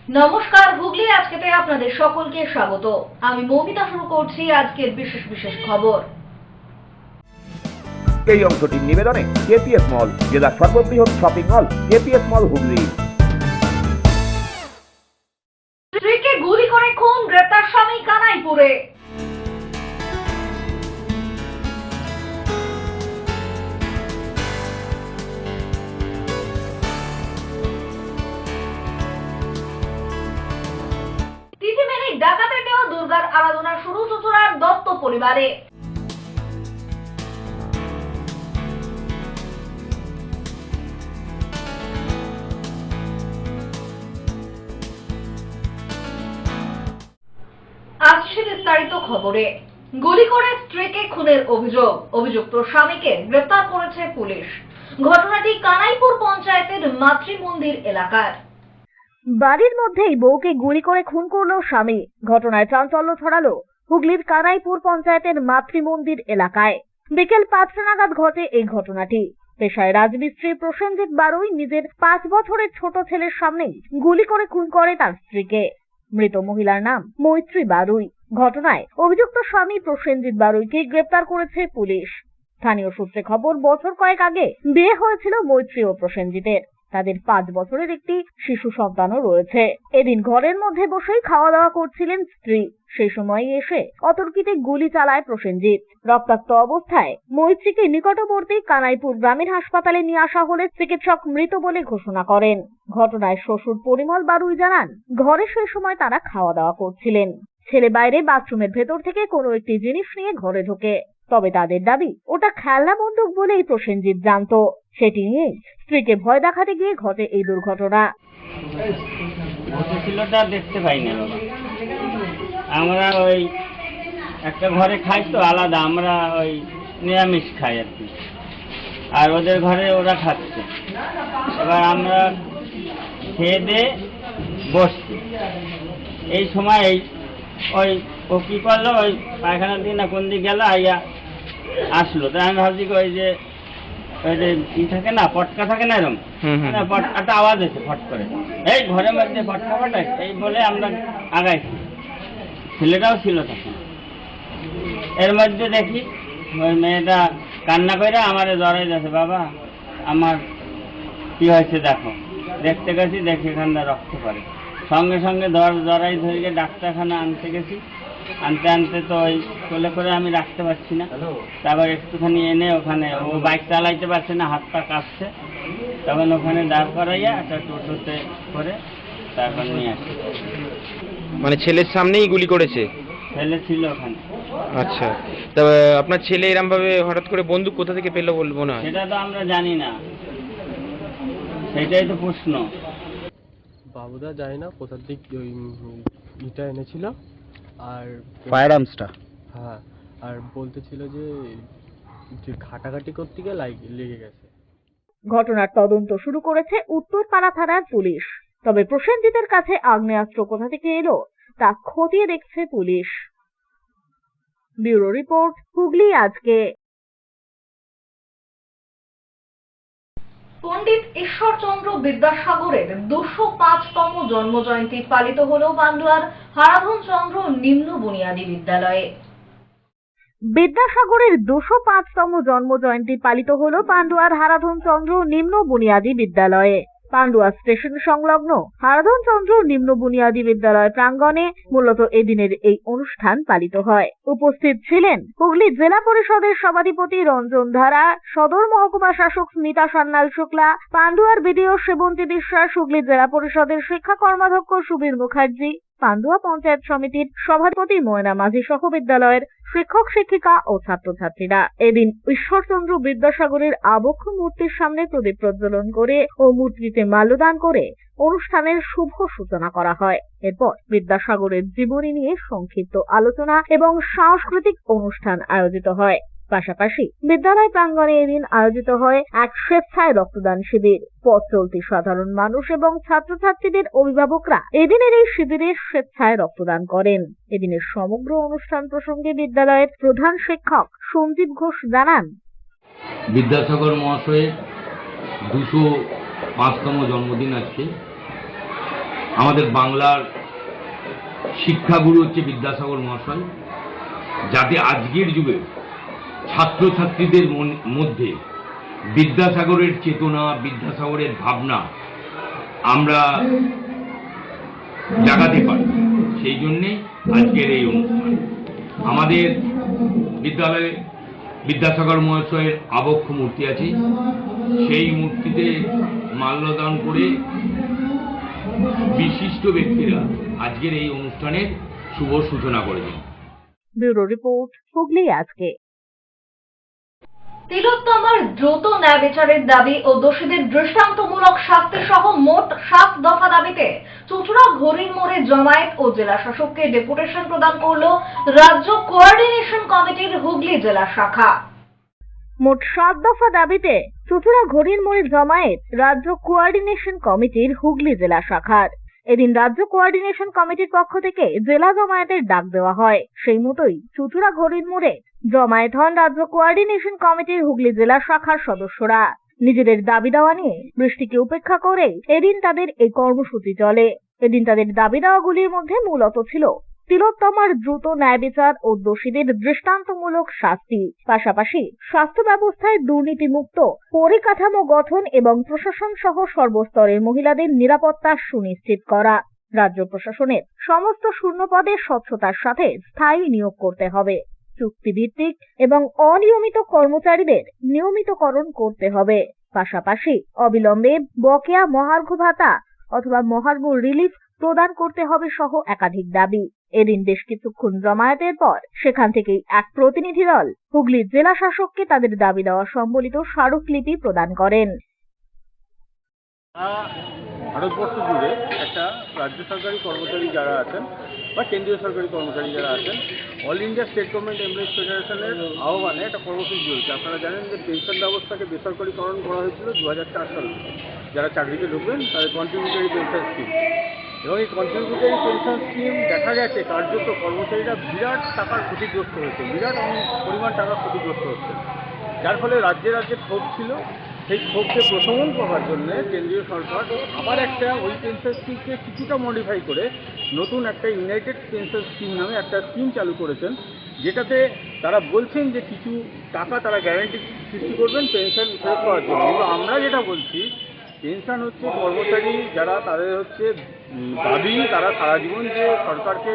নমস্কার, হুগলি আজকেতে আপনাদের সকলকে স্বাগত। আমি মৌমিতা শুরু করছি আজকের বিশেষ বিশেষ খবর। এই অংশটির নিবেদনে কেপিএস মল, জেলার সর্ববৃহৎ শপিং মল কেপিএস মল হুগলি। স্ত্রীকে গুলি করে খুন, গ্রেপ্তার স্বামী কানাইপুরে। তিথি মেনে ডাকাতের দেওয়া দুর্গার আরাধনা শুরু চুচুড়ার দত্ত পরিবারে। আসছে বিস্তারিত খবরে। গুলি করে স্ত্রীকে খুনের অভিযোগ, অভিযুক্ত স্বামীকে গ্রেপ্তার করেছে পুলিশ। ঘটনাটি কানাইপুর পঞ্চায়েতের মাতৃমন্দির এলাকার। বাড়ির মধ্যেই বউকে গুলি করে খুন করলো স্বামী। ঘটনায় চাঞ্চল্য ছড়ালো হুগলির কানাইপুর পঞ্চায়েতের মাতৃমন্দির এলাকায়। বিকেল 5টা নাগাদ ঘটে এই ঘটনাটি। পেশায় রাজমিস্ত্রি প্রসেনজিৎ বারুই নিজের 5 বছরের ছোট ছেলের সামনেই গুলি করে খুন করে তার স্ত্রীকে। মৃত মহিলার নাম মৈত্রী বারুই। ঘটনায় অভিযুক্ত স্বামী প্রসেনজিৎ বারুইকে গ্রেপ্তার করেছে পুলিশ। স্থানীয় সূত্রে খবর, বছর কয়েক আগে বিয়ে হয়েছিল মৈত্রী ও প্রসেনজিতের। তাদের 5 বছরের একটি শিশু সন্তানও রয়েছে। এদিন ঘরের মধ্যে বসেই খাওয়া দাওয়া করছিলেন স্ত্রী। সেই সময় এসে অতর্কিতে গুলি চালায় প্রসেনজিৎ। রক্তাক্ত অবস্থায় মৈত্রীকে নিকটবর্তী কানাইপুর গ্রামীণ হাসপাতালে নিয়ে আসা হলে চিকিৎসক মৃত বলে ঘোষণা করেন। ঘটনায় শ্বশুর পরিমল বারুই জানান, ঘরে সেই সময় তারা খাওয়া দাওয়া করছিলেন। ছেলে বাইরে বাথরুমের ভেতর থেকে কোনো একটি জিনিস নিয়ে ঘরে ঢোকে। তবে তাদের দাবি ওটা খেলনা বন্দুক বলেই প্রসেনজিৎ জানতো। সেটি নিয়ে স্ত্রীকে ভয় দেখাতে গিয়ে ঘটে এই দুর্ঘটনা। ঘটেছিলটা দেখতে পাই না বাবা। আমরা ওই একটা ঘরে খাই তো আলাদা, আমরা ওই নিরামিষ খাই আর কি, আর ওদের ঘরে ওরা খাচ্ছে। এবার আমরা খেয়ে দিয়ে বসছি, এই সময় ওই ও কী করলো, ওই পায়খানার দিকে না কোন দিকে গেল, আইয়া আসলো। তাই আমি ভাবছি ওই যে ই থাকে না, পটকা থাকে না, এরকম একটা আওয়াজ হয়েছে ফট করে, এই ঘরের মধ্যে পটকা ফটাই, এই বলে আমরা আগাইছি। ছেলেটাও ছিল তখন। এর মধ্যে দেখি ওই মেয়েটা কান্না করে আমারে জড়াই যাচ্ছে, বাবা আমার কি হয়েছে দেখো। দেখতে গেছি, দেখি এখানটা রক্ত পড়ে। সঙ্গে সঙ্গে জড়াই ধরে ডাক্তারখানা আনতে গেছি। আনতে আনতে তো ওই কোলে করে আমি রাখতে পারছি না। তারপর একটুখানি এনে ওখানে, ও বাইক চালাইতে পারছে না, হাত পা কাঁপছে, তখন ওখানে দাঁড় করাইয়া একটা টোটোতে করে তারপর নিয়ে আসি। মানে ছেলের সামনেই গুলি করেছে? ছেলে ছিল ওখানে। আচ্ছা, তবে আপনার ছেলে এরম ভাবে হঠাৎ করে বন্দুক কোথা থেকে পেলো বলবো মনে হয়? সেটা তো আমরা জানি না, সেটাই তো প্রশ্ন। বাবুদা জানি না কোথার দিক ওই ইটা এনেছিল, আর ফায়ার আর্মসটা? হ্যাঁ, আর বলতেছিল যে ঘাটাঘাটি করতে গিয়ে লেগে গেছে। ঘটনার তদন্ত শুরু করেছে উত্তরপাড়া থানার পুলিশ। তবে প্রসেনজিতের কাছে আগ্নেয়াস্ত্র কোথা থেকে এলো তা খতিয়ে দেখছে পুলিশ। ব্যুরো রিপোর্ট, হুগলি আজকে। পণ্ডিত ঈশ্বরচন্দ্র বিদ্যাসাগরের 205তম জন্মজয়ন্তী পালিত হল পান্ডুয়ার হারাধন চন্দ্র নিম্ন বুনিয়াদী বিদ্যালয়ে। বিদ্যাসাগরের 205তম জন্মজয়ন্তী পালিত হলো পান্ডুয়ার হারাধন চন্দ্র নিম্ন বুনিয়াদী বিদ্যালয়ে। পান্ডুয়া স্টেশন সংলগ্ন হারাধন চন্দ্র নিম্ন বুনিয়াদী বিদ্যালয় প্রাঙ্গণে মূলত এদিনের এই অনুষ্ঠান পালিত হয়। উপস্থিত ছিলেন হুগলি জেলা পরিষদের সভাধিপতি রঞ্জন ধারা, সদর মহকুমা শাসক স্মিতা সান্যাল শুক্লা, পান্ডুয়ার বিডিও সেবন্তী বিশ্বাস, হুগলি জেলা পরিষদের শিক্ষা কর্মাধ্যক্ষ সুবীর মুখার্জি, পান্ডুয়া পঞ্চায়েত সমিতির সভাপতি ময়না মাঝি সহ বিদ্যালয়ের শিক্ষক শিক্ষিকা ও ছাত্রছাত্রীরা। এদিন ঈশ্বরচন্দ্র বিদ্যাসাগরের আবক্ষ মূর্তির সামনে প্রদীপ প্রজ্বলন করে ও মূর্তিতে মাল্যদান করে অনুষ্ঠানের শুভ সূচনা করা হয়। এরপর বিদ্যাসাগরের জীবনী নিয়ে সংক্ষিপ্ত আলোচনা এবং সাংস্কৃতিক অনুষ্ঠান আয়োজিত হয়। পাশাপাশি বিদ্যালয় প্রাঙ্গণে এদিন আয়োজিত হয় এক স্বেচ্ছায় রক্তদান শিবির। পথ চলতি সাধারণ মানুষ এবং ছাত্রছাত্রীদের অভিভাবকরা এদিনের এই শিবিরে স্বেচ্ছায় রক্তদান করেন। এদিনের সমগ্র অনুষ্ঠান প্রসঙ্গে বিদ্যালয়ের প্রধান শিক্ষক সঞ্জীব ঘোষ জানান, বিদ্যাসাগর মহাশয়ের 205তম জন্মদিন আজকে। আমাদের বাংলার শিক্ষাগুরু হচ্ছে বিদ্যাসাগর মহাশয়, যাতে আজকের যুগে ছাত্রছাত্রীদের মধ্যে বিদ্যাসাগরের চেতনা, বিদ্যাসাগরের ভাবনা আমরা জাগাতে পারি। সেই জন্যে আজকের এই অনুষ্ঠান। আমাদের বিদ্যালয়ে বিদ্যাসাগর মহাশয়ের আবক্ষ মূর্তি আছে, সেই মূর্তিতে মাল্যদান করে বিশিষ্ট ব্যক্তিরা আজকের এই অনুষ্ঠানের শুভ সূচনা করেছেন। ব্যুরো রিপোর্ট, হুগলি আজকে। তিলোত্তমার দ্রুত ন্যায় বিচারের দাবি ও দোষীদের দৃষ্টান্তমূলক শাস্তি সহ মোট 7 দফা দাবিতে চুঁচুড়া ঘড়ির মোড়ে জমায়েত ও জেলা শাসককে ডেপুটেশন প্রদান করল রাজ্য কোঅর্ডিনেশন কমিটির হুগলি জেলা শাখা। মোট 7 দফা দাবিতে চুঁচুড়া ঘড়ির মোড়ে জমায়েত রাজ্য কোঅর্ডিনেশন কমিটির হুগলি জেলা শাখার। এদিন রাজ্য কোঅর্ডিনেশন কমিটির পক্ষ থেকে জেলা জমায়েতের ডাক দেওয়া হয়। সেই মতোই চুঁচুড়া ঘড়ির মোড়ে জমায়েত হন রাজ্য কোঅর্ডিনেশন কমিটির হুগলি জেলা শাখার সদস্যরা। নিজেদের দাবি দেওয়া নিয়ে বৃষ্টিকে উপেক্ষা করে এদিন তাদের এই কর্মসূচি চলে। এদিন তাদের দাবি দেওয়াগুলির মধ্যে মূলত ছিল তিলোত্তমার দ্রুত ন্যায় বিচার ও দোষীদের দৃষ্টান্তমূলক শাস্তি, পাশাপাশি স্বাস্থ্য ব্যবস্থায় দুর্নীতিমুক্ত পরিকাঠামো গঠন এবং প্রশাসন সহ সর্বস্তরের মহিলাদের নিরাপত্তা সুনিশ্চিত করা। রাজ্য প্রশাসনের সমস্ত শূন্যপদে স্বচ্ছতার সাথে স্থায়ী নিয়োগ করতে হবে। চুক্তিভিত্তিক এবং অনিয়মিত কর্মচারীদের নিয়মিতকরণ করতে হবে। পাশাপাশি অবিলম্বে বকেয়া মহার্ঘ ভাতা অথবা মহার্ঘ রিলিফ প্রদান করতে হবে সহ একাধিক দাবি। এদিন বেশ কিছুক্ষণ জমায়েতের পর সেখান থেকেই এক প্রতিনিধি দল হুগলির জেলা শাসককে তাদের দাবি দেওয়া সম্বলিত স্মারকলিপি প্রদান করেন। ভারতবর্ষ জুড়ে একটা রাজ্য সরকারি কর্মচারী যারা আছেন বা কেন্দ্রীয় সরকারি কর্মচারী যারা আছেন, all India state government employees ফেডারেশনের আহ্বানে একটা কর্মসূচি চলছে। আপনারা জানেন যে পেনশন ব্যবস্থাকে বেসরকারিকরণ করা হয়েছিল 2004 সালে। যারা চাকরিতে ঢুকবেন তাদের কন্ট্রিবিউটরি পেনশন স্কিম, এবং এই কন্ট্রিবিউটরি পেনশন স্কিম দেখা গেছে কার্যত কর্মচারীরা বিরাট টাকার ক্ষতিগ্রস্ত হয়েছে, বিরাট পরিমাণ টাকা ক্ষতিগ্রস্ত হচ্ছে, যার ফলে রাজ্যে রাজ্যে ক্ষোভ ছিল। সেই ক্ষোভকে প্রশমন করার জন্য কেন্দ্রীয় সরকার আবার একটা ওই পেনশন স্কিমকে কিছুটা মডিফাই করে নতুন একটা ইউনাইটেড পেনশন স্কিম নামে একটা স্কিম চালু করেছেন, যেটাতে তারা বলছেন যে কিছু টাকা তারা গ্যারান্টি সৃষ্টি করবেন পেনশন ফেরত পাওয়ার জন্য। কিন্তু আমরা যেটা বলছি, পেনশন হচ্ছে কর্মচারী যারা তাদের হচ্ছে দাবি, তারা সারা জীবন যে সরকারকে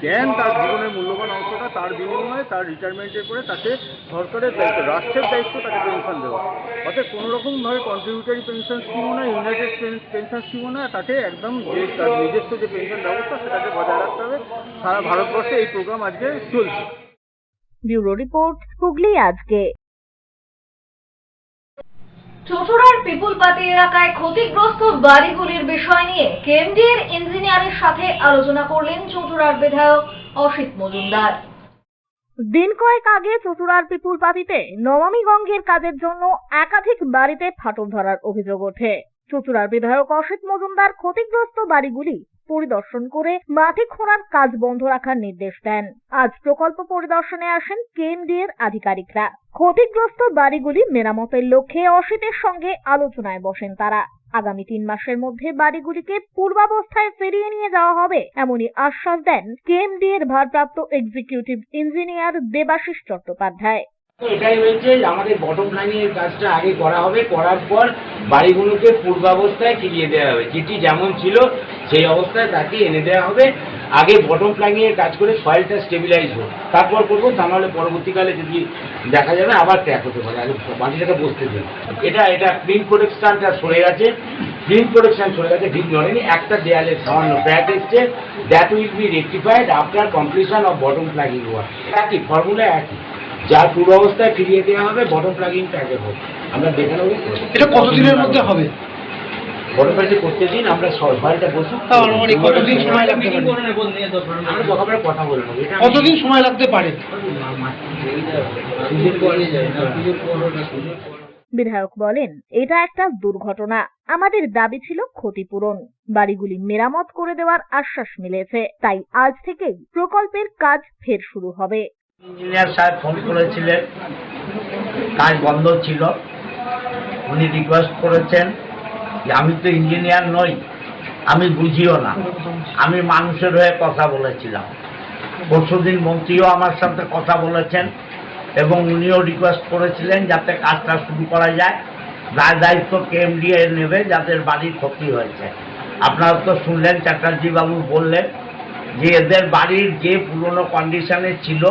দেন তার জীবনের মূল্যবান অংশটা, তার বিনিময়ে তার রিটায়ারমেন্টের পরে তাকে সরকারের দায়িত্ব, রাষ্ট্রের দায়িত্ব তাকে পেনশন দেওয়া। অর্থাৎ কোনোরকমভাবে কন্ট্রিবিউটরি পেনশন স্কিমও না, ইউনাইটেড পেনশন স্কিমও না, তাকে একদম যে তার নিজস্ব যে পেনশন ব্যবস্থা সেটাকে বজায় রাখতে হবে। সারা ভারতবর্ষে এই প্রোগ্রাম আজকে চলছে। ব্যুরো রিপোর্ট, হুগলি আজকে। চুঁচুড়ার পিপুলপাতি এলাকায় ক্ষতিগ্রস্ত বাড়িগুলির বিষয় নিয়ে কেএমডিএর ইঞ্জিনিয়ারের সাথে আলোচনা করলেন চুঁচুড়ার বিধায়ক অসিত মজুমদার। দিন কয়েক আগে চুঁচুড়ার পিপুলপাতিতে নমামি গঙ্গের কাজের জন্য একাধিক বাড়িতে ফাটল ধরার অভিযোগ ওঠে। চুঁচুড়ার বিধায়ক অসিত মজুমদার ক্ষতিগ্রস্ত বাড়িগুলি পরিদর্শন করে মাটি খোঁড়ার কাজ বন্ধ রাখার নির্দেশ দেন। আজ প্রকল্প পরিদর্শনে আসেন কেএমডিএর আধিকারিকরা। ক্ষতিগ্রস্ত বাড়িগুলি মেরামতের লক্ষ্যে অসিতের সঙ্গে আলোচনায় বসেন তারা। আগামী 3 মাসের মধ্যে বাড়িগুলিকে পূর্বাবস্থায় ফিরিয়ে নিয়ে যাওয়া হবে এমনই আশ্বাস দেন কেএমডিএর ভারপ্রাপ্ত এক্সিকিউটিভ ইঞ্জিনিয়ার দেবাশিস চট্টোপাধ্যায়। এটাই হয়েছে যে আমাদের বটম লাইনের কাজটা আগে করা হবে, করার পর বাড়িগুলোকে পূর্বাবস্থায় ফিরিয়ে দেওয়া হবে, যেটি যেমন ছিল সেই অবস্থায় তাকে এনে দেওয়া হবে। আগে বটম লাইনের কাজ করে সয়েলটা স্টেবিলাইজ হোক, তারপর করবো। তা নাহলে পরবর্তীকালে যদি দেখা যাবে আবার ট্যাক হতে পারে, আগে মাটিটাকে বসতে দিন। এটা প্রিন্ট প্রোটেকশনটা সরে গেছে, প্রিন্ট প্রোটেকশন সরে গেছে, ঠিক নড়েনি। একটা দেয়ালের সামান্য ক্র্যাক এসছে, that will be rectified after completion of bottom plugging work. একই ফর্মুলা, একই, যার পূর্বাবস্থায় ফিরিয়ে দেওয়া হবে, বটম প্লাগিংটা আগে হোক। আমরা দেখে নেব এটা কতদিনের মধ্যে হবে। বটম প্লাগিং করতে দিন, আমরা সবাইটা বসুন। কতদিন সময় লাগতে পারে, আমরা দোকানে কথা বলে নেবো। কতদিন সময় লাগতে পারে। বিধায়ক বলেন, এটা একটা দুর্ঘটনা, আমাদের দাবি ছিল ক্ষতিপূরণ। বাড়িগুলি মেরামত করে দেওয়ার আশ্বাস মিলেছে, তাই আজ থেকেই প্রকল্পের কাজ ফের শুরু হবে। ইঞ্জিনিয়ার সাহেব ফোন করেছিলেন, কাজ বন্ধ ছিল। উনি রিকোয়েস্ট করেছেন যে আমি তো ইঞ্জিনিয়ার নই, আমি বুঝিও না। আমি মানুষের হয়ে কথা বলেছিলাম। পরশুদিন মন্ত্রীও আমার সাথে কথা বলেছেন এবং উনিও রিকোয়েস্ট করেছিলেন যাতে কাজটা শুরু করা যায়। দায়িত্ব কেএমডিএ নেবে যাদের বাড়ির ক্ষতি হয়েছে। আপনারা তো শুনলেন, চ্যাটার্জি বাবু বললেন যে এদের বাড়ির যে পুরনো কন্ডিশনে ছিল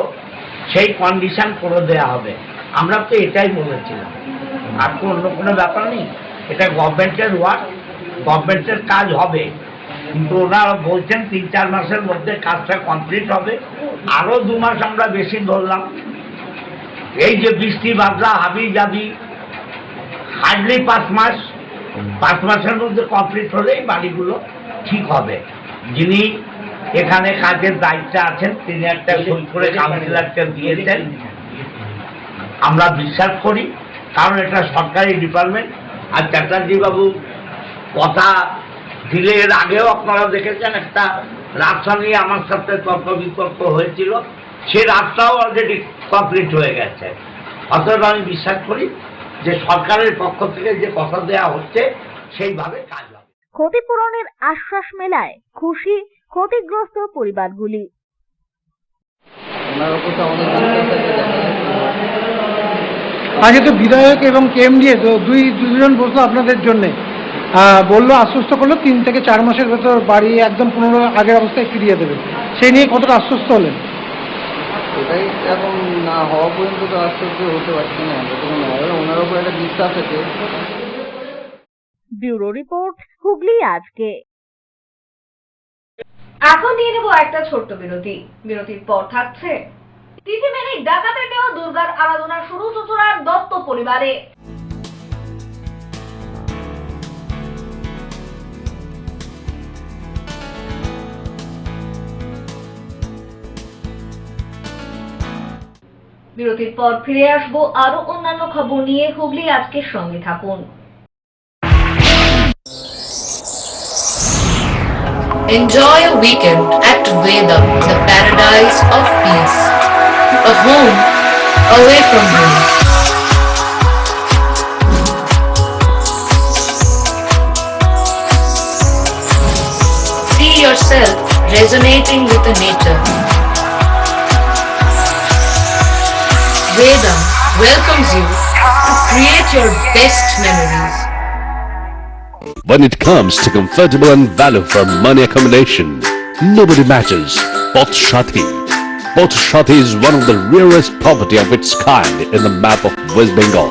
সেই কন্ডিশন করে দেওয়া হবে। আমরা তো এটাই বলেছিলাম, আর তো অন্য কোনো ব্যাপার নেই। এটা গভর্নমেন্টের ওয়ার্ক, গভর্নমেন্টের কাজ হবে, কিন্তু ওনারা বলছেন 3-4 মাসের মধ্যে কাজটা কমপ্লিট হবে। আরও 2 মাস আমরা বেশি ধরলাম। এই যে বৃষ্টি বাদলা হাবি যাবি, হার্ডলি 5 মাস, 5 মাসের মধ্যে কমপ্লিট হলেই বাড়িগুলো ঠিক হবে। যিনি এখানে কাজের দায়িত্বে আছেন তিনি একটা সই করে কাউন্সিলরকে দিয়েছেন। আমরা বিশ্বাস করি, কারণ এটা সরকারি ডিপার্টমেন্ট। আর চ্যাটার্জি বাবু কথা দিলে, এর আগেও আপনারা দেখেছেন একটা রাস্তা নিয়ে আমার সাথে তর্ক বিতর্ক হয়েছিল, সে রাস্তাও অলরেডি কমপ্লিট হয়ে গেছে। অতএব আমি বিশ্বাস করি যে সরকারের পক্ষ থেকে যে কথা দেওয়া হচ্ছে সেইভাবে কাজ হবে। ক্ষতিপূরণের আশ্বাস মেলায় খুশি ক্ষতিগ্রস্ত পরিবারগুলি। আগে তো বিধায়ক এবং কেএমডিএ তো দুজন বসলো আপনাদের জন্য, বললো, আশ্বস্ত করলো 3 থেকে 4 মাসের ভেতর বাড়ি একদম পুনর আগের অবস্থায় ফিরিয়ে দেবে। সেই নিয়ে কতটা আশ্বস্ত হলেন? এটাই এখন না হওয়া পর্যন্ত তো আশ্বস্ত হতে পারছি না, যতক্ষণ না হবে ওনার উপর একটা বিশ্বাস আছে। ব্যুরো রিপোর্ট, হুগলি আজকে। এখন নিয়ে নেব একটা ছোট্ট বিরতি। বিরতির পর থাকছে তিথি মেনে ডাকাতের দেওয়া দুর্গার আরাধনা শুরু চুচুড়ার দত্ত পরিবারে। বিরতির পর ফিরে আসবো আরো অন্যান্য খবর নিয়ে। হুগলি আজকের সঙ্গে থাকুন। Enjoy a weekend at Vedam, the paradise of peace. A home away from home. See yourself resonating with the nature. Vedam welcomes you to create your best memories. When it comes to comfortable and value for money accommodation, nobody matches Poth Shati. Poth Shati is one of the rarest property of its kind in the map of West Bengal,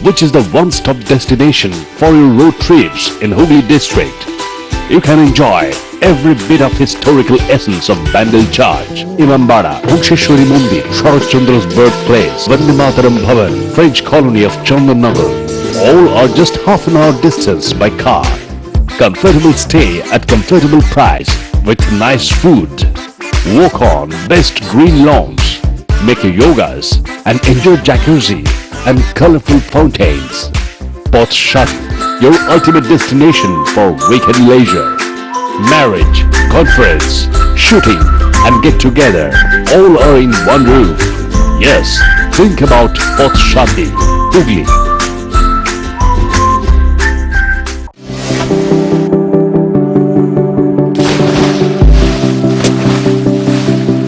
which is the one-stop destination for your road trips in Hooghly district. You can enjoy every bit of historical essence of Bandel Church, Imambara, Bhuksheshwari Mandir, Sharat Chandra's birthplace, Vande Mataram Bhavan, French colony of Chandannagar. All are just half an hour distance by car. Comfortable stay at comfortable price with nice food. Walk on best green lawns, make your yogas and enjoy jacuzzi and colorful fountains. Poth Shati, your ultimate destination for weekend leisure. Marriage, conference, shooting and get together all are in one roof. Yes, think about Poth Shati, Hooghly.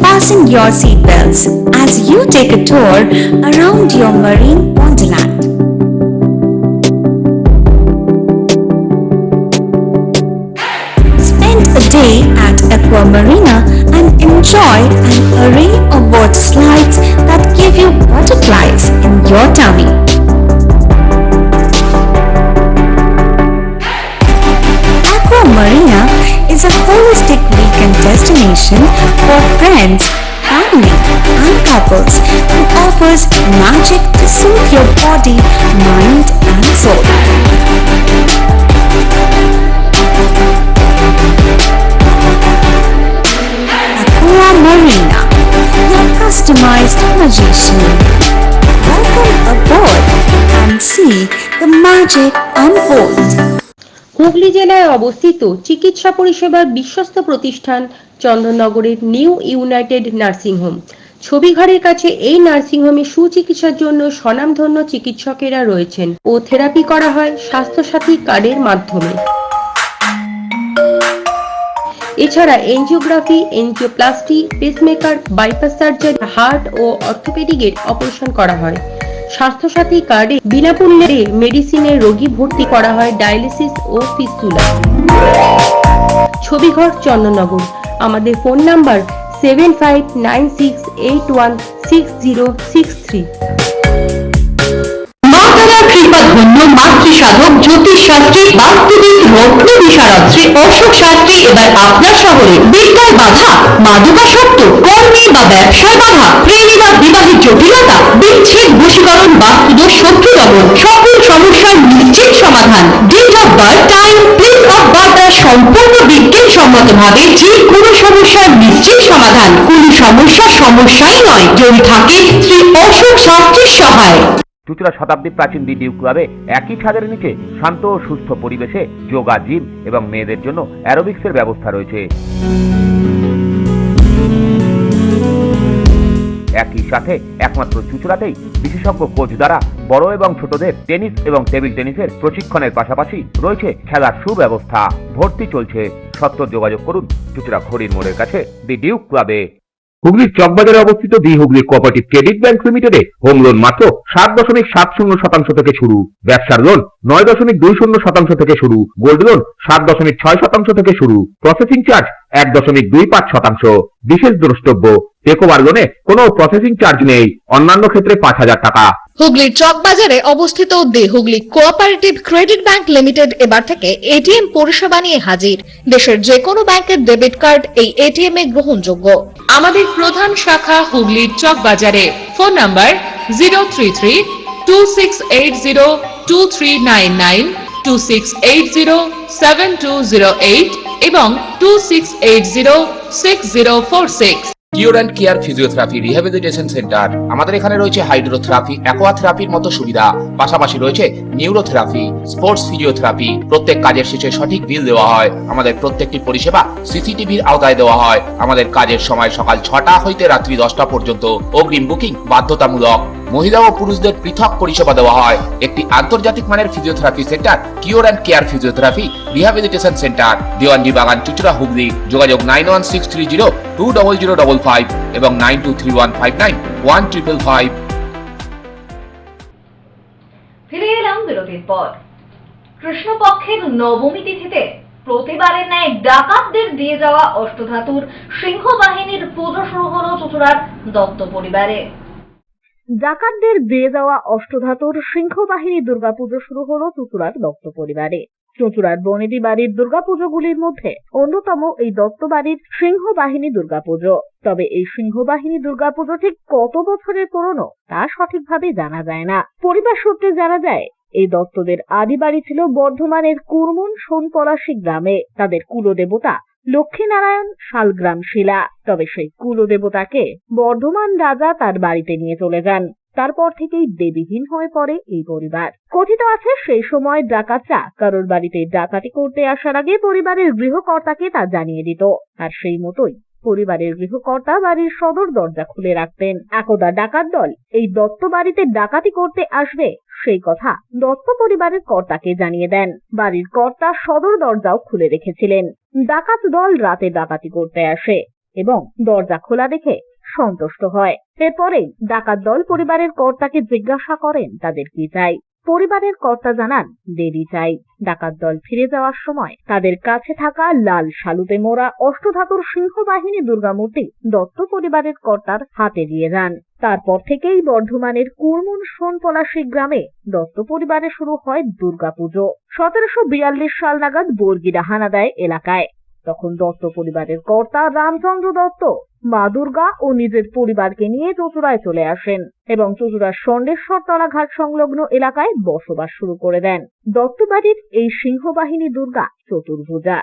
Fasten your seatbelts as you take a tour around your marine wonderland. Spend a day at Aqua Marina and enjoy an array of water slides that give you butterflies in your tummy. Aqua Marina is a holistic weekend destination for friends, family and couples and offers magic to soothe your body, mind and soul. Aqua Marina, your customized magician. Welcome aboard and see the magic unfold. Hooghly জেলায় অবস্থিত চিকিৎসা পরিষেবার বিশ্বস্ত প্রতিষ্ঠান চন্দননগরের new United nursing home. ছবিঘরের কাছে এই nursing হোমে সুচিকিৎসার জন্য স্বনামধন্য চিকিৎসকেরা রয়েছেন ও থেরাপি করা হয় স্বাস্থ্যসাথী কার্ডের মাধ্যমে। এছাড়া angiography, angioplasty, pacemaker, bypass surgery, heart ও অর্থোপেডিকের অপারেশন করা হয়। স্বাস্থ্যসাথী কার্ডে বিনামূল্যে মেডিসিনের রোগী ভর্তি করা হয় ডায়ালিসিস ও ফিস্টুলা। ছবিঘর, চন্দননগর। আমাদের ফোন নাম্বার 7596816063। মাতারা কৃপাধন্য মাতৃসাধক জ্যোতিষশাস্ত্রী, বাস্তুবিদ, রত্ন বিশারদ শ্রী অশোক শাস্ত্রী এবার আপনার শহরে। বিদ্যায় বাধা, মাদকাসক্ত, কর্মে বা ব্যবসায় বাধা, প্রেমে বা বিবাহের জটিলতা, বিচ্ছেদ, বশীকরণ, বাস্তুদোষ, শত্রু দমন, সকল সমস্যার নিশ্চিত সমাধান। Date of birth, time, place of birth দ্বারা সম্পূর্ণ বিজ্ঞানসম্মতভাবে যে কোনো সমস্যার নিশ্চিত সমাধান। কোন সমস্যাই নয় যদি থাকে শ্রী অশোক শাস্ত্রীর সহায়। চুঁচুড়া শতাব্দী প্রাচীন ডিউ ক্লাবে একই ছাদের নিচে শান্ত ও সুস্থ পরিবেশে যোগা, জিম এবং মেয়েদের জন্য অ্যারোবিক্সের ব্যবস্থা রয়েছে। একই সাথে একমাত্র চুঁচুড়াতেই বিশেষজ্ঞ কোচ দ্বারা বড় এবং ছোটদের টেনিস এবং টেবিল টেনিসের প্রশিক্ষণের পাশাপাশি রয়েছে খেলার সুব্যবস্থা। ভর্তি চলছে। সত্ত্বর যোগাযোগ করুন চুঁচুড়া ঘড়ির মোড়ের কাছে দি ডিউক ক্লাবে। হুগলির চকবাজারে অবস্থিত the Hooghly cooperative credit bank লিমিটেডে হোম লোন মাত্র 7.70% থেকে শুরু। ব্যবসার লোন 9.20% থেকে শুরু। গোল্ড লোন 7.6% থেকে শুরু। Processing charge 1.25%। বিশেষ দ্রষ্টব্য, টেকওভার লোনে কোনো প্রসেসিং চার্জ নেই। অন্যান্য ক্ষেত্রে 5,000 টাকা। হুগলির চকবাজারে অবস্থিত the Hooghly cooperative credit bank limited এবার থেকে এটিএম পরিষেবা নিয়ে হাজির। দেশের যে কোনো ব্যাংকের ডেবিট কার্ড এই এটিএম এ গ্রহণযোগ্য। আমাদের প্রধান শাখা হুগলির চকবাজারে। ফোন নাম্বার 033-2680-2399, 2680-7208 এবং 2680-6046। Cure and care physiotherapy rehabilitation centre. আমাদের এখানে রয়েছে হাইড্রোথেরাপি, অ্যাকোয়াথেরাপির মতো সুবিধা। পাশাপাশি রয়েছে নিউরোথেরাপি, স্পোর্টস ফিজিওথেরাপি। প্রত্যেক কাজের শেষে সঠিক বিল দেওয়া হয়। আমাদের প্রত্যেকটি পরিষেবা সিসিটিভির আওতায় দেওয়া হয়। আমাদের কাজের সময় সকাল 6টা হইতে রাত্রি 10টা পর্যন্ত। অগ্রিম বুকিং বাধ্যতামূলক। মহিলা ও পুরুষদের পৃথক পরিষেবা দেওয়া হয়। একটি আন্তর্জাতিক মানের physiotherapy centre cure and care physiotherapy rehabilitation centre, Dewanji বাগান, চুঁচুড়া, হুগলি। যোগাযোগ 9163020055 এবং 9231591555। ফিরে এলাম বিরতির পর। কৃষ্ণপক্ষের নবমী তিথিতে প্রতিবারের ন্যায় ডাকাতদের দিয়ে যাওয়া অষ্টধাতুর সিংহ বাহিনীর পুজো শুরু হলো চুঁচুড়ার দত্ত পরিবারে। ডাকাতদের দিয়ে যাওয়া অষ্টধাতুর সিংহ বাহিনী দুর্গাপুজো শুরু হলো চুঁচুড়ার দত্ত পরিবারে। চুঁচুড়ার বনেদি বাড়ির দুর্গাপুজোগুলির মধ্যে অন্যতম এই দত্ত বাড়ির সিংহ বাহিনী দুর্গাপুজো। তবে এই সিংহ বাহিনী দুর্গাপুজো ঠিক কত বছরের পুরনো তা সঠিকভাবে জানা যায় না। পরিবার সূত্রে জানা যায় এই দত্তদের আদি বাড়ি ছিল বর্ধমানের কুরমুন সোনপলাশী গ্রামে। তাদের কুলদেবতা লক্ষ্মীনারায়ণ শালগ্রাম শিলা। তবে সেই কুলদেবতাকে বর্ধমান রাজা তার বাড়িতে নিয়ে চলে যান। তারপর থেকেই দেবীহীন হয়ে পড়ে এই পরিবার। কথিত আছে সেই সময় ডাকাতরা কারোর বাড়িতে ডাকাতি করতে আসার আগে পরিবারের গৃহকর্তাকে তা জানিয়ে দিত, আর সেই মতোই পরিবারের গৃহকর্তা বাড়ির সদর দরজা খুলে রাখতেন। একদা ডাকাত দল এই দত্ত বাড়িতে ডাকাতি করতে আসবে সেই কথা দত্ত পরিবারের কর্তাকে জানিয়ে দেন। বাড়ির কর্তা সদর দরজাও খুলে রেখেছিলেন। ডাকাত দল রাতে ডাকাতি করতে আসে এবং দরজা খোলা দেখে সন্তুষ্ট হয়। এরপরেই ডাকাত দল পরিবারের কর্তাকে জিজ্ঞাসা করেন তাদের কি চাই। পরিবারের কর্তা জানান দেবী চাই। ডাকাত দল ফিরে যাওয়ার সময় তাদের কাছে থাকা লাল শালুতে মোড়া অষ্টধাতুর সিংহ বাহিনী দুর্গামূর্তি দত্ত পরিবারের কর্তার হাতে দিয়ে যান। তারপর থেকেই বর্ধমানের কুরমুন সোনপলাশী গ্রামে দত্ত পরিবারে শুরু হয় দুর্গাপুজো। 1742 সাল নাগাদ বর্গিরা হানা দেয় এলাকায়। তখন দত্ত পরিবারের কর্তা রামচন্দ্র দত্ত মা দুর্গা ও নিজের পরিবারকে নিয়ে চুঁচুড়ায় চলে আসেন এবং চুঁচুড়ার ষণ্ডেশ্বর তলা ঘাট সংলগ্ন এলাকায় বসবাস শুরু করে দেন। দত্ত বাড়ির এই সিংহবাহিনী দুর্গা চতুর্ভুজা।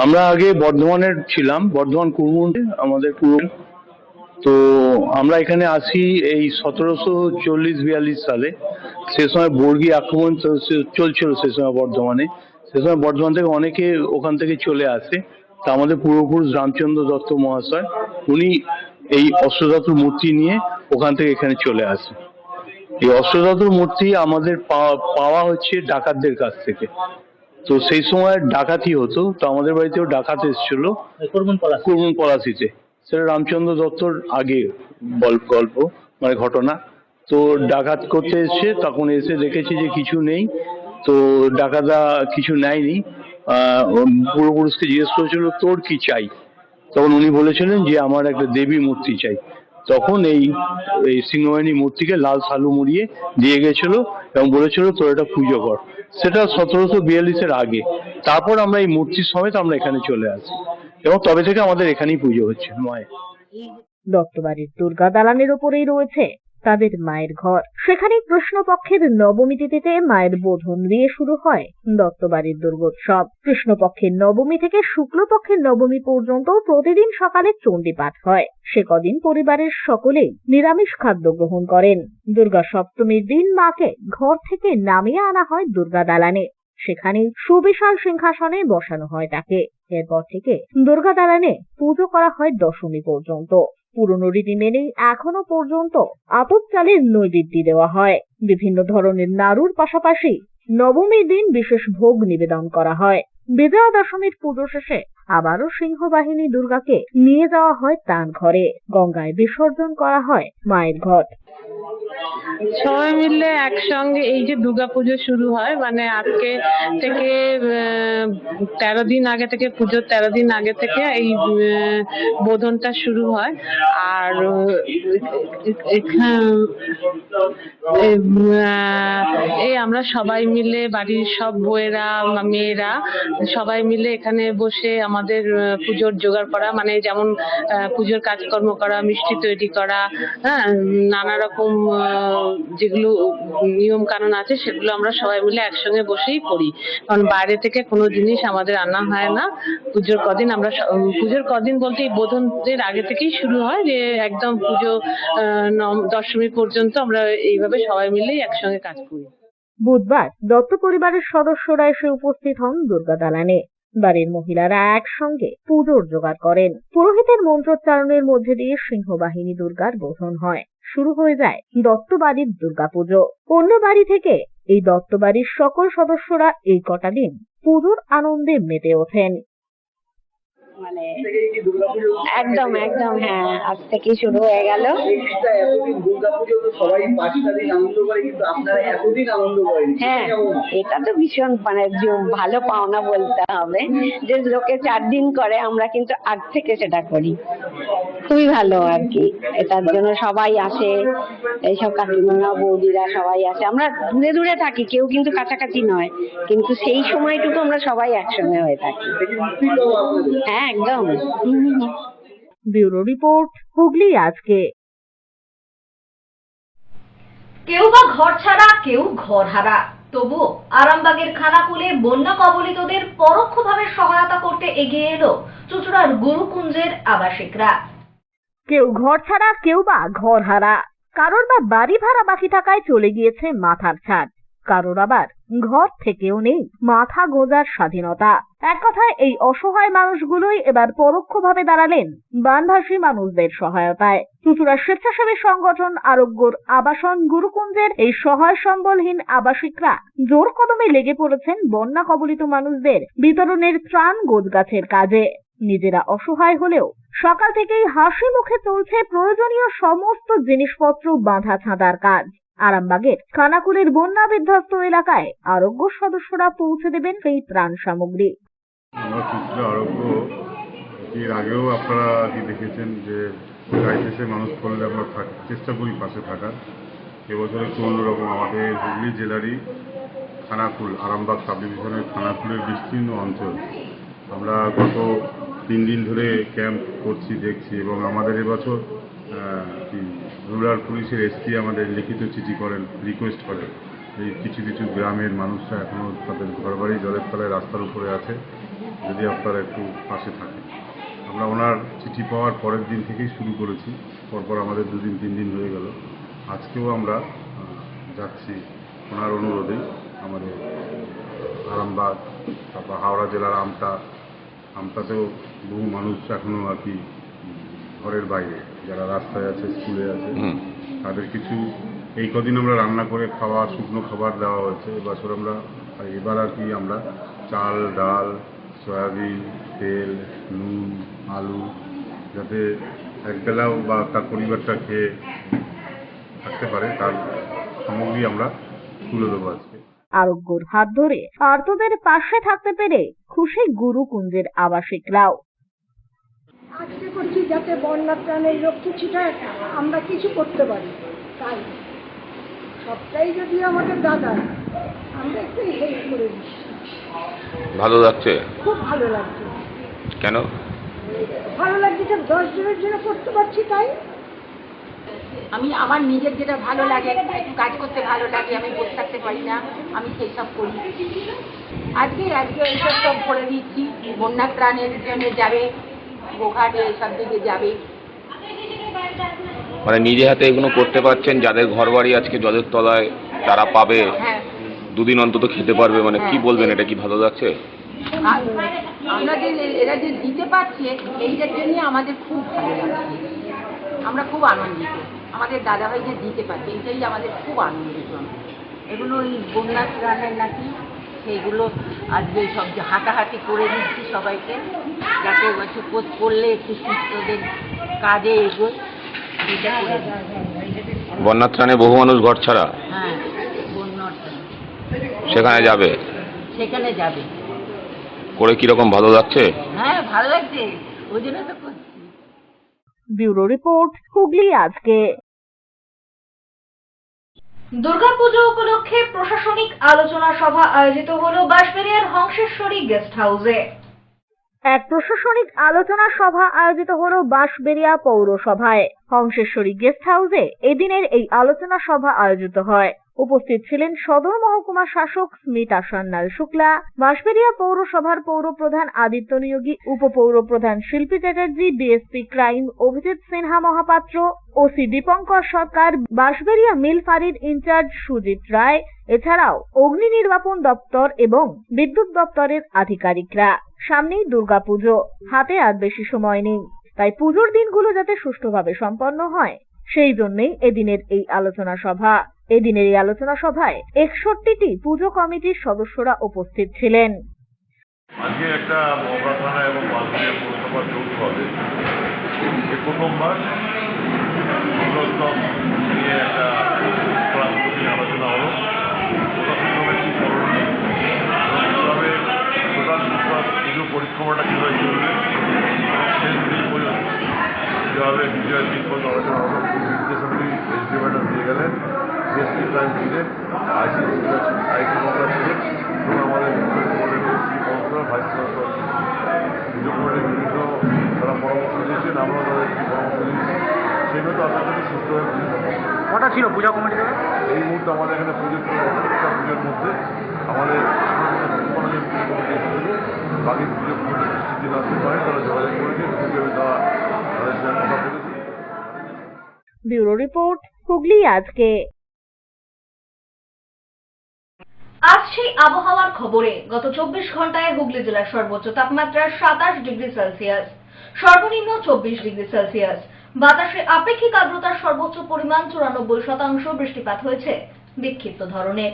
আমরা আগে বর্ধমানের ছিলাম, বর্ধমান কুরমুন আমাদের কুরুম। তো আমরা এখানে আসি এই 1740-42 সালে। সে সময় বর্গী আক্রমণ চলছিল সে সময় বর্ধমানে। সে সময় বর্ধমান থেকে অনেকে ওখান থেকে চলে আসে। তা আমাদের পূর্বপুরুষ রামচন্দ্র দত্ত মহাশয় উনি এই অষ্টধাতুর মূর্তি নিয়ে ওখান থেকে এখানে চলে আসে। এই অষ্টধাতুর মূর্তি আমাদের পাওয়া হচ্ছে ডাকাতদের কাছ থেকে। তো সেই সময় ডাকাতি হতো, তো আমাদের বাড়িতেও ডাকাত এসেছিল কুরমুন পলাশিতে। সেটা রামচন্দ্র দত্তর আগে গল্প, মানে ঘটনা। তো ডাকাত করতে এসছে, তখন এসে দেখেছি যে কিছু নেই, তো ডাকাতরা কিছু নেয়নি। পূর্বপুরুষকে জিজ্ঞেস করেছিল তোর কি চাই, তখন উনি বলেছিলেন যে আমার একটা দেবী মূর্তি চাই। তখন এই সিংহবাহিনী মূর্তিকে লাল সালু মুড়িয়ে দিয়ে গেছিল এবং বলেছিল তোর এটা পুজো কর। সেটা 1742-এর আগে। তারপর আমরা এই মূর্তি সমেত আমরা এখানে চলে আসি এবং তবে থেকে আমাদের এখানেই পুজো হচ্ছে মায়ের। দত্তবাড়ির দুর্গা দালানের ওপরেই রয়েছে তাদের মায়ের ঘর। সেখানে কৃষ্ণপক্ষের নবমী তিথিতে মায়ের বোধন দিয়ে শুরু হয় দত্তবাড়ির দুর্গোৎসব। কৃষ্ণপক্ষের নবমী থেকে শুক্লপক্ষের নবমী পর্যন্ত প্রতিদিন সকালে চণ্ডী পাঠ হয়। সে কদিন পরিবারের সকলেই নিরামিষ খাদ্য গ্রহণ করেন। দুর্গা সপ্তমীর দিন মাকে ঘর থেকে নামিয়ে আনা হয় দুর্গা দালানে। সেখানে সুবিশাল সিংহাসনে বসানো হয় তাকে। এরপর থেকে দুর্গা দালানে পুজো করা হয় দশমী পর্যন্ত। পুরনো রীতি মেনেই এখনো পর্যন্ত আতপ চালের নৈবেদ্য দেওয়া হয়। বিভিন্ন ধরনের নাড়ুর পাশাপাশি নবমীর দিন বিশেষ ভোগ নিবেদন করা হয়। বিজয়া দশমীর পুজো শেষে আবারও সিংহবাহিনী দুর্গাকে নিয়ে যাওয়া হয় তার ঘরে। গঙ্গায় বিসর্জন করা হয় মায়ের ঘট। সবাই মিলে একসঙ্গে এই যে দুর্গাপুজো শুরু হয়, মানে আজকে থেকে 13 দিন আগে থেকে, পুজোর 13 দিন আগে থেকে এই বোধনটা শুরু হয়। আর এই আমরা সবাই মিলে বাড়ির সব বউয়েরা মেয়েরা সবাই মিলে এখানে বসে আমাদের পুজোর জোগাড় করা, মানে যেমন পুজোর কাজকর্ম করা, মিষ্টি তৈরি করা, হ্যাঁ, নানা রকম যেগুলো নিয়ম কানুন আছে সেগুলো আমরা সবাই মিলে একসঙ্গে বসেই করি। কারণ বাইরে থেকে কোনো জিনিস আমাদের আনা হয় না। পুজোর কদিন আমরা পুজোর কদিন বলতে এই বোধনের আগে থেকেই শুরু হয়, যে একদম পুজো দশমী পর্যন্ত আমরা এইভাবে সবাই মিলেই একসঙ্গে কাজ করি। বুধবার দত্ত পরিবারের সদস্যরা এসে উপস্থিত হন দুর্গা দালানে। বাড়ির মহিলারা একসঙ্গে পুজোর জোগাড় করেন। পুরোহিতের মন্ত্রোচ্চারণের মধ্যে দিয়ে সিংহবাহিনী দুর্গার বোধন হয়। শুরু হয়ে যায় দত্তবাড়ির দুর্গাপুজো। অন্য বাড়ি থেকে এই দত্তবাড়ির সকল সদস্যরা এই কটা দিন পুজোর আনন্দে মেতে ওঠেন। মানে একদম একদম হ্যাঁ, আজ থেকেই শুরু হয়ে গেল। হ্যাঁ, এটা তো ভীষণ মানে ভালো পাওনা বলতে হবে, যে লোকে 4 দিন করে, আমরা কিন্তু আগ থেকে সেটা করি। খুবই ভালো আর কি, এটার জন্য সবাই আসে, এইসব কাকিমারা বৌদিরা সবাই আসে। আমরা দূরে দূরে থাকি, কেউ কিন্তু কাছাকাছি নয়, কিন্তু সেই সময়টুকু আমরা সবাই একসঙ্গে হয়ে থাকি। হ্যাঁ একদম। ব্যুরো রিপোর্ট, হুগলি আজকে। কেউ বা ঘর ছাড়া, কেউ ঘর হারা, তবুও আরামবাগের খানাকুলে বন্যা কবলিতদের পরোক্ষভাবে সহায়তা করতে এগিয়ে এলো চুঁচুড়ার গুরুকুঞ্জের আবাসিকরা। কেউ ঘর ছাড়া, কেউ বা ঘর হারা, কারোর বা বাড়ি ভাড়া বাকি থাকায় চলে গিয়েছে মাথার ছাদ, কারোর আবার ঘর থেকেও নেই মাথা গোঁজার স্বাধীনতা। এক কথায় এই অসহায় মানুষগুলোই এবার পরোক্ষভাবে দাঁড়ালেন বানভাসী মানুষদের সহায়তায়। চুঁচুড়ার স্বেচ্ছাসেবী সংগঠন আরোগ্যর আবাসন গুরুকুঞ্জের এই সহায় সম্বলহীন আবাসিকরা জোর কদমে লেগে পড়েছেন বন্যা কবলিত মানুষদের বিতরণের ত্রাণ গোছগাছের কাজে। নিজেরা অসহায় হলেও সকাল থেকেই হাসি মুখে চলছে প্রয়োজনীয় সমস্ত জিনিসপত্র বাঁধা ছাঁদার কাজ। আরামবাগের খানাকুলের বন্যা বিধ্বস্ত এলাকায় আরোগ্য সদস্যরা পৌঁছে দেবেন সেই ত্রাণ সামগ্রী। আমরা চুঁচুড়া আরোগ্য এর আগেও আপনারা কি দেখেছেন যে ক্রাইসিসে মানুষ করলে আমরা চেষ্টা করি পাশে থাকার। এবছর একটু অন্যরকম, আমাদের হুগলি জেলারই খানাকুল, আরামবাগ সাব ডিভিশনের খানাকুলের বিস্তীর্ণ অঞ্চল আমরা গত 3 দিন ধরে ক্যাম্প করছি, দেখছি, এবং আমাদের এবছর রুরাল পুলিশের এসপি আমাদের লিখিত চিঠি করেন, রিকোয়েস্ট করেন এই কিছু কিছু গ্রামের মানুষরা এখনও তাদের ঘরবাড়ি জলের তলায় রাস্তার উপরে আছে, যদি আপনারা একটু পাশে থাকেন। আমরা ওনার চিঠি পাওয়ার পরের দিন থেকেই শুরু করেছি, পরপর আমাদের 2 দিন 3 দিন হয়ে গেল। আজকেও আমরা যাচ্ছি ওনার অনুরোধেই। আমাদের আরামবাগ, তারপর হাওড়া জেলার আমতাতেও বহু মানুষ এখনও আর কি ঘরের বাইরে, যারা রাস্তায় আছে, স্কুলে আছে, তাদের কিছু এই কদিন আমরা রান্না করে খাওয়া, শুকনো খাবার দেওয়া হয়েছে। এবার আর কি আমরা চাল ডাল সয়াবিন তেল নুন আলু যাতে একবেলাও বা তার পরিবারটা খেয়ে থাকতে পারে তার সামগ্রী আমরা তুলে দেবো আজকে। আরোগ্যর হাত ধরে আর্তদের পাশে থাকতে পেরে খুশি গুরুকুঞ্জের আবাসিকরাও। আজকে করছি যাতে বন্যা প্রাণের রক্ষী ছিটা আমরা কিছু করতে পারি, তাই সবটাই যদি আমাদের দাদা আমরা একটু হেল্প করে দিচ্ছি। ভালো লাগছে? খুব ভালো লাগছে। কেন ভালো লাগছে যে 10 জনের জন্য করতে পারছি তাই। আমি আমার নিজের যেটা ভালো লাগে, একটু কাজ করতে ভালো লাগে, আমি বসে থাকতে পারি না, আমি সেই সব করি। আজকে এইসব সব করে দিচ্ছি, বন্যা ত্রাণের জন্য যাবে, গোঘাটে এইসব দিকে যাবে। মানে নিজে হাতে এগুলো করতে পারছেন, যাদের ঘর বাড়ি আজকে জলের তলায় তারা পাবে, হ্যাঁ, দুদিন অন্তত খেতে পারবে, মানে কি বলবেন, এটা কি ভালো লাগছে? আমরা যে এরা যে দিতে পারছে এইটার জন্য আমাদের খুব ভালো লাগছে, আমরা খুব আনন্দিত। আমাদের দাদাভাই যে দিতে পারছে এইটাই আমাদের খুব আনন্দিত। এগুলো ওই বন্যা ত্রাণের নাকি সেইগুলো আজকে সব হাঁটাহাঁটি করে দিচ্ছি সবাইকে, যাতে উপোস করলে একটু সুস্থদের কাজে এগোয়। এটা করে বন্যা ত্রাণে বহু মানুষ ঘর ছাড়া, হ্যাঁ, বন্যা সেখানে যাবে, সেখানে যাবে করে কিরকম ভালো লাগছে? হ্যাঁ, ভালো লাগছে, ওই জন্য তো করছি। ব্যুরো রিপোর্ট, হুগলি আজকে। দুর্গাপুজো উপলক্ষে প্রশাসনিক আলোচনা সভা আয়োজিত হলো বাঁশবেড়িয়ার হংসেশ্বরী গেস্ট হাউসে। এক প্রশাসনিক আলোচনা সভা আয়োজিত হলো বাঁশবেড়িয়া পৌরসভায় হংসেশ্বরী গেস্ট হাউসে। এদিনের এই আলোচনা সভা আয়োজিত হয়। উপস্থিত ছিলেন সদর মহকুমা শাসক স্মিতা সান্যাল শুক্লা, বাঁশবেড়িয়া পৌরসভার পৌরপ্রধান আদিত্য নিয়োগী, উপপৌরপ্রধান Shilpi Chatterjee, DSP crime Abhijit Sinha Mahapatra, OC Dipankar Sarkar, Bansberia mill ফাঁড়ির ইনচার্জ সুজিত রায়, এছাড়াও অগ্নি নির্বাপন দপ্তর এবং বিদ্যুৎ দপ্তরের আধিকারিকরা। সামনেই দুর্গাপুজো, হাতে আর বেশি সময় নেই, তাই পুজোর দিনগুলো যাতে সুষ্ঠুভাবে সম্পন্ন হয় সেই জন্যই এদিনের এই আলোচনা সভা। এদিনের এই আলোচনা সভায় 61টি পুজো কমিটির সদস্যরা উপস্থিত ছিলেন। আজকে একটা মহকুমা থানা এবং বাঁশবেড়িয়া পৌরসভা যৌথভাবে প্রথমবার নিয়ে একটা আলোচনা হলো। প্রশাসনিক কি করণীয় এবং কীভাবে টোটাল পুজো পরিক্রমাটা কীভাবে চলবে, শেষ দিন পর্যন্ত কীভাবে বিজয়ের দিন পর্যন্ত আলোচনা হলো। নির্দেশনাটি এসডি ম্যাডাম দিয়ে গেলেন, ডিএসপি ক্রাইম ছিলেন, আইটি কমপ্লার ছিলেন এবং আমাদের কাউন্সিলর ভাইস কাউন্সিলর পুজো কমিটির বিভিন্ন তারা পরামর্শ দিয়েছেন, আমরাও তাদেরকে পরামর্শ দিয়েছি। সেই মতো আশা করি সুস্থভাবে পুজো কটা ছিল পূজা কমিটিতে। এই মুহূর্তে আমাদের এখানে পুজোর মধ্যে আমাদের পুজো কমিটি এসেছিল। বাকি পুজো কমিটি যদি আসতে পারে তারা যোগাযোগ করেছে, তারা তাদের সাথে কথা বলেছি। ব্যুরো রিপোর্ট, হুগলি আজকে। আজ সেই আবহাওয়ার খবরে গত 24 ঘন্টায় হুগলি জেলার সর্বোচ্চ তাপমাত্রা 27 ডিগ্রি সেলসিয়াস, সর্বনিম্ন 24 ডিগ্রি সেলসিয়াস। বাতাসে আপেক্ষিক আর্দ্রতার সর্বোচ্চ পরিমাণ 94%। বৃষ্টিপাত হয়েছে বিক্ষিপ্ত ধরনের।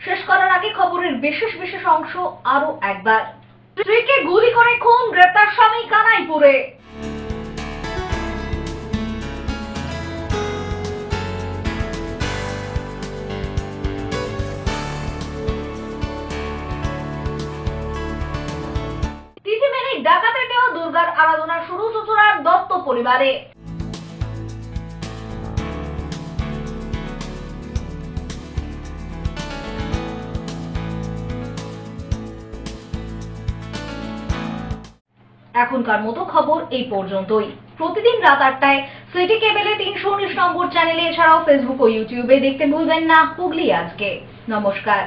শেষ করার আগে খবরের বিশেষ বিশেষ অংশ আরো একবার। স্ত্রীকে গুলি করে খুন, গ্রেপ্তার স্বামী কানাইপুরে। তিথি মেনে ডাকাতের দেওয়া দুর্গার আরাধনা শুরু চুচুড়ার দত্ত পরিবারে। এখনকার মতো খবর এই পর্যন্তই। প্রতিদিন রাত 8টায় সিটি কেবলে 319 নম্বর চ্যানেলে, এছাড়াও ফেসবুক ও ইউটিউবে দেখতে ভুলবেন না হুগলি আজকে। নমস্কার।